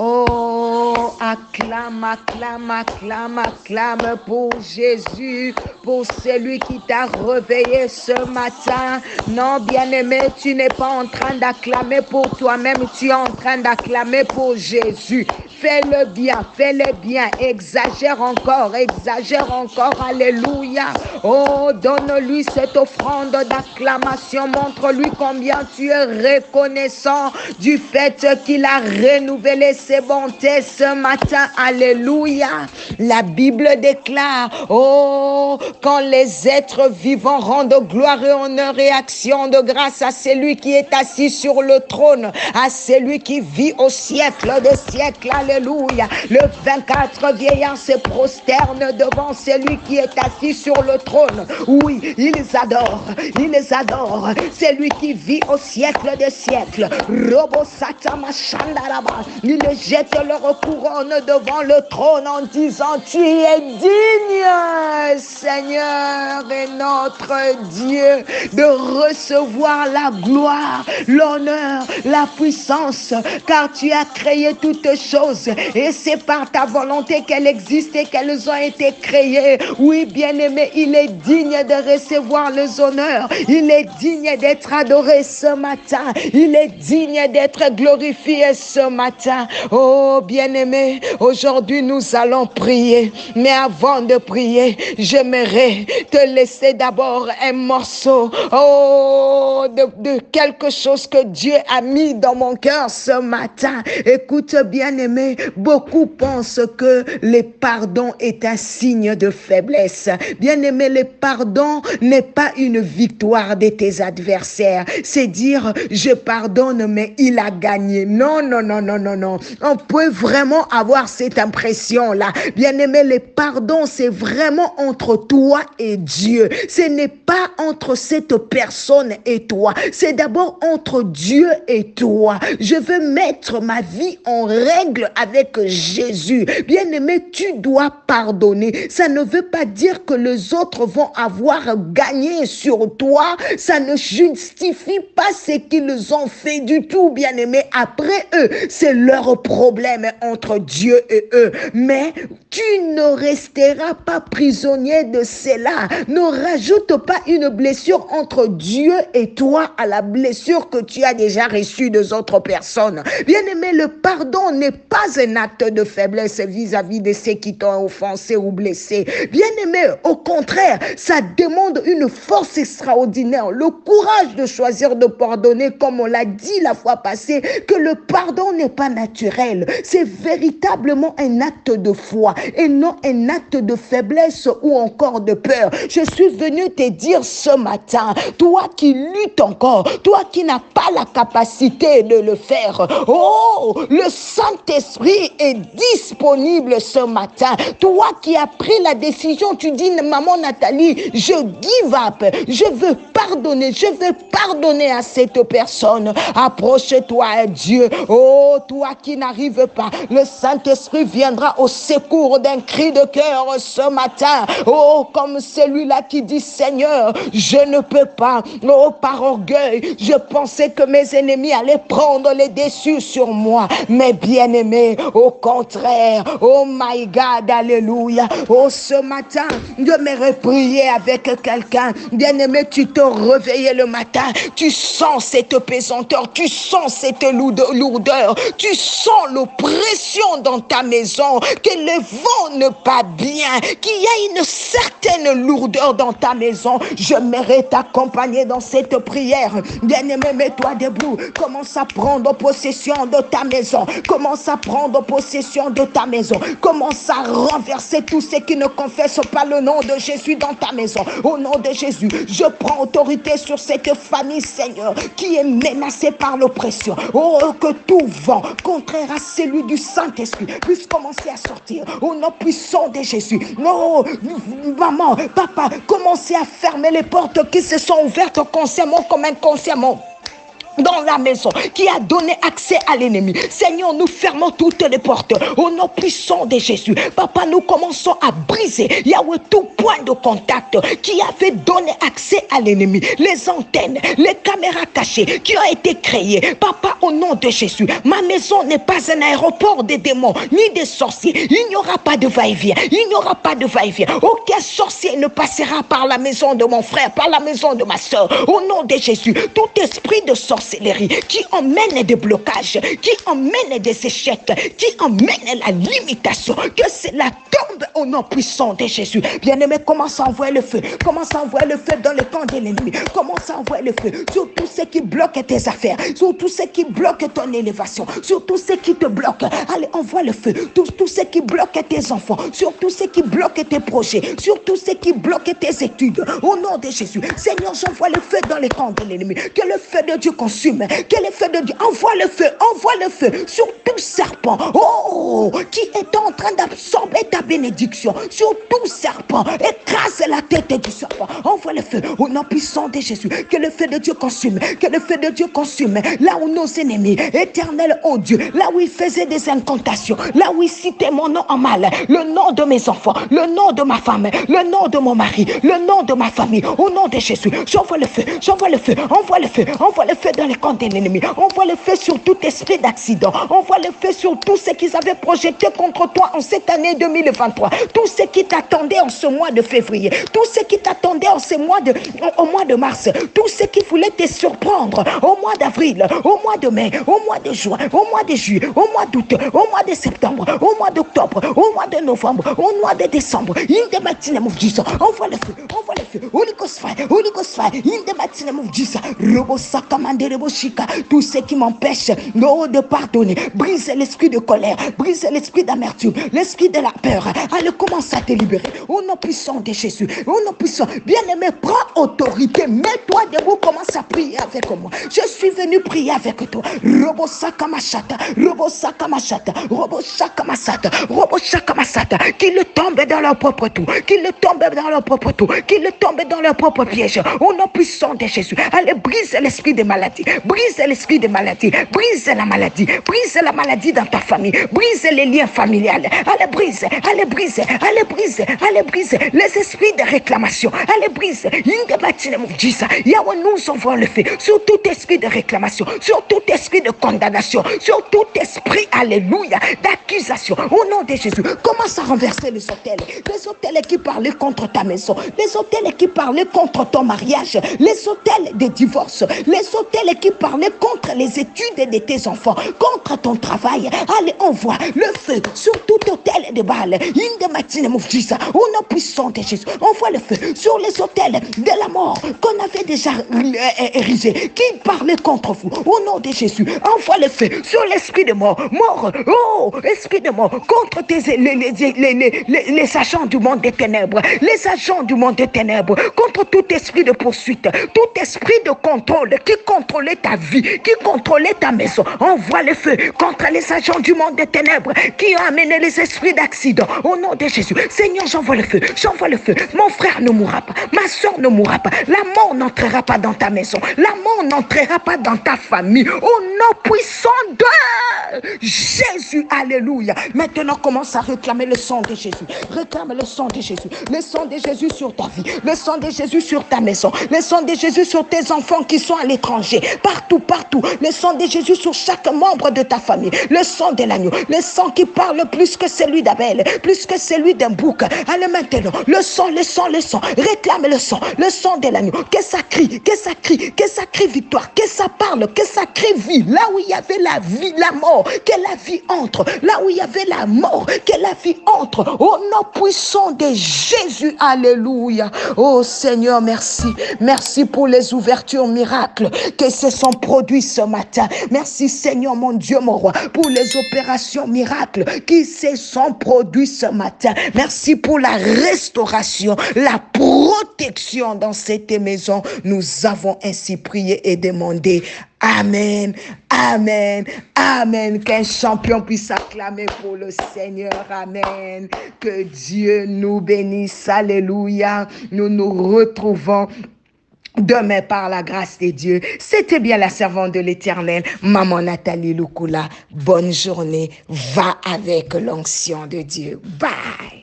Oh, acclame, acclame, acclame, acclame pour Jésus, pour celui qui t'a réveillé ce matin. Non, bien-aimé, tu n'es pas en train d'acclamer pour toi-même, tu es en train d'acclamer pour Jésus. Fais-le bien, exagère encore, alléluia. Oh, donne-lui cette offrande d'acclamation, montre-lui combien tu es reconnaissant du fait qu'il a renouvelé ses bontés ce matin, alléluia. La Bible déclare, oh, quand les êtres vivants rendent gloire et honneur et action de grâce à celui qui est assis sur le trône, à celui qui vit au siècle des siècles, alléluia. Le 24 vieillards se prosternent devant celui qui est assis sur le trône. Oui, ils adorent, celui qui vit au siècle des siècles. Ils jettent leur couronne devant le trône en disant, tu es digne, Seigneur et notre Dieu, de recevoir la gloire, l'honneur, la puissance, car tu as créé toutes choses et c'est par ta volonté qu'elles existent et qu'elles ont été créées. Oui, bien-aimé, il est digne de recevoir les honneurs, il est digne d'être adoré ce matin, il est digne d'être glorifié ce matin. Oh, bien-aimé, aujourd'hui nous allons prier, mais avant de prier, j'aimerais te laisser d'abord un morceau, oh, de quelque chose que Dieu a mis dans mon cœur ce matin. Écoute, bien-aimé, beaucoup pensent que le pardon est un signe de faiblesse. Bien-aimé, le pardon n'est pas une victoire de tes adversaires. C'est dire, je pardonne, mais il a gagné. Non, non, non, non, non, non. On peut vraiment avoir cette impression-là. Bien-aimé, le pardon, c'est vraiment entre toi et Dieu. Ce n'est pas entre cette personne et toi. C'est d'abord entre Dieu et toi. Je veux mettre ma vie en règle avec Jésus. Bien-aimé, tu dois pardonner. Ça ne veut pas dire que les autres vont avoir gagné sur toi. Ça ne justifie pas ce qu'ils ont fait du tout, bien-aimé. Après eux, c'est leur problème entre Dieu et eux. Mais tu ne resteras pas prisonnier de cela. Ne rajoute pas une blessure entre Dieu et toi à la blessure que tu as déjà reçue des autres personnes. Bien-aimé, le pardon n'est pas un acte de faiblesse vis-à-vis de ceux qui t'ont offensé ou blessé. Bien-aimé, au contraire, ça demande une force extraordinaire, le courage de choisir de pardonner, comme on l'a dit la fois passée, que le pardon n'est pas naturel. C'est véritablement un acte de foi et non un acte de faiblesse ou encore de peur. Je suis venu te dire ce matin, toi qui luttes encore, toi qui n'as pas la capacité de le faire, oh, le Saint-Esprit est disponible ce matin. Toi qui as pris la décision, tu dis, maman Nathalie, je give up, je veux pardonner à cette personne. Approche-toi à Dieu. Oh, toi qui n'arrives pas, le Saint-Esprit viendra au secours d'un cri de cœur ce matin. Oh, comme celui-là qui dit, Seigneur, je ne peux pas. Oh, par orgueil, je pensais que mes ennemis allaient prendre les déçus sur moi. Mais bien-aimé, au contraire, oh my God, alléluia. Oh, ce matin, j'aimerais prier avec quelqu'un. Bien-aimé, tu te réveilles le matin, tu sens cette pesanteur, tu sens cette lourdeur, tu sens l'oppression dans ta maison, que le vent ne pas bien, qu'il y a une certaine lourdeur dans ta maison. J'aimerais t'accompagner dans cette prière. Bien-aimé, mets-toi debout, commence à prendre possession de ta maison, commence à prendre possession de ta maison, commence à renverser tout ce qui ne confesse pas le nom de Jésus dans ta maison. Au nom de Jésus, je prends autorité sur cette famille, Seigneur, qui est menacée par l'oppression. Oh, que tout vent contraire à celui du Saint-Esprit puisse commencer à sortir au nom puissant de Jésus. Non, maman, papa, commencez à fermer les portes qui se sont ouvertes consciemment comme inconsciemment. dans la maison, qui a donné accès à l'ennemi. Seigneur, nous fermons toutes les portes au nom puissant de Jésus. Papa, nous commençons à briser, Yahweh, tout point de contact qui avait donné accès à l'ennemi. Les antennes, les caméras cachées qui ont été créées. Papa, au nom de Jésus, ma maison n'est pas un aéroport des démons, ni des sorciers. Il n'y aura pas de va-et-vient. Il n'y aura pas de va-et-vient. Aucun sorcier ne passera par la maison de mon frère, par la maison de ma soeur. Au nom de Jésus, tout esprit de sorcellerie qui emmène des blocages, qui emmène des échecs, qui emmène la limitation, que cela tombe au nom puissant de Jésus. Bien-aimé, commence à envoyer le feu. Commence à envoyer le feu dans le camp de l'ennemi. Commence à envoyer le feu sur tout ce qui bloque tes affaires, sur tout ce qui bloque ton élévation, sur tout ce qui te bloque. Allez, envoie le feu. Tout ce qui bloque tes enfants, sur tout ce qui bloque tes projets, sur tout ce qui bloque tes études. Au nom de Jésus, Seigneur, j'envoie le feu dans le camp de l'ennemi. Que le feu de Dieu consume. Que le feu de Dieu envoie le feu sur tout serpent, qui est en train d'absorber ta bénédiction, sur tout serpent. Écrase la tête du serpent. Envoie le feu au nom puissant de Jésus. Que le feu de Dieu consume. Que le feu de Dieu consume. Là où nos ennemis, éternel, oh Dieu, là où ils faisaient des incantations, là où ils citaient mon nom en mal, le nom de mes enfants, le nom de ma femme, le nom de mon mari, le nom de ma famille, au nom de Jésus, j'envoie le feu, envoie le feu dans les camps de l'ennemi, envoie le feu sur tout esprit d'accident, envoie le feu sur tout ce qu'ils avaient projeté contre toi en cette année 2023, tout ce qui t'attendait en ce mois de février, tout ce qui t'attendait en ce mois au mois de mars, tout ce qui voulait te surprendre au mois d'avril, au mois de mai, au mois de juin, au mois de juillet, au mois d'août, au mois de septembre, au mois d'octobre, au mois de novembre, au mois de décembre, in the mighty name of Jesus, envoie le feu, Holy Ghost fire, in the mighty name of Jesus, tout ce qui m'empêche de pardonner, brise l'esprit de colère, brise l'esprit d'amertume, l'esprit de la peur. Allez, commence à te libérer au nom puissant de Jésus, au nom puissant. Bien-aimé, prends autorité, mets-toi debout, commence à prier avec moi. Je suis venu prier avec toi. Robo Sakamashata, qu'ils tombent dans leur propre tour, qu'ils tombent dans leur propre tour, qu'ils tombent dans leur propre piège. Au nom puissant de Jésus, allez, brise l'esprit de maladie, brise l'esprit de maladie, brise la maladie dans ta famille, brise les liens familiales. Allez, brise les esprits de réclamation. Allez, brise. In the mighty name of Jesus, Yahweh, nous envoie le feu sur tout esprit de réclamation, sur tout esprit de condamnation, sur tout esprit, alléluia, d'accusation. Au nom de Jésus, commence à renverser les hôtels qui parlaient contre ta maison, les hôtels qui parlaient contre ton mariage, les hôtels de divorce, les hôtels qui parlaient contre les études de tes enfants, contre ton travail. Allez, envoie le feu sur tout hôtel de Baal. In the mighty name of Jesus, au nom puissant de Jésus, envoie le feu sur les hôtels de la mort qu'on avait déjà érigés, qui parlaient contre vous. Au nom de Jésus, envoie le feu sur l'esprit de mort, esprit de mort, contre les agents du monde des ténèbres, les agents du monde des ténèbres, contre tout esprit de poursuite, tout esprit de contrôle qui contrôlait ta vie, qui contrôlait ta maison. Envoie le feu contre les agents du monde des ténèbres qui ont amené les esprits d'accident. Au nom de Jésus, Seigneur, j'envoie le feu. Mon frère ne mourra pas, ma soeur ne mourra pas, la mort n'entrera pas dans ta maison, la mort n'entrera pas dans ta famille. Au nom puissant de Jésus, alléluia. Maintenant, commence à réclamer le sang de Jésus. Réclame le sang de Jésus. Le sang de Jésus sur ta vie, le sang de Jésus sur ta maison, le sang de Jésus sur tes enfants qui sont à l'étranger, partout, le sang de Jésus sur chaque membre de ta famille, le sang de l'agneau, le sang qui parle plus que celui d'Abel, plus que celui d'un bouc. Allez maintenant, le sang, réclame le sang de l'agneau, que ça crie victoire, que ça parle, que ça crie vie, là où il y avait la vie, la mort, que la vie entre, là où il y avait la mort, que la vie entre, au nom puissant de Jésus, alléluia. Oh Seigneur, merci pour les ouvertures miracles que se sont produites ce matin. Merci Seigneur, mon Dieu, mon roi, pour les opérations miracles qui se sont produites ce matin. Merci pour la restauration, la protection dans cette maison. Nous avons ainsi prié et demandé. Amen, amen, amen. Qu'un champion puisse acclamer pour le Seigneur. Amen. Que Dieu nous bénisse. Alléluia. Nous nous retrouvons demain par la grâce de Dieu. C'était bien la servante de l'Éternel, Maman Nathalie Lukula. Bonne journée. Va avec l'onction de Dieu. Bye.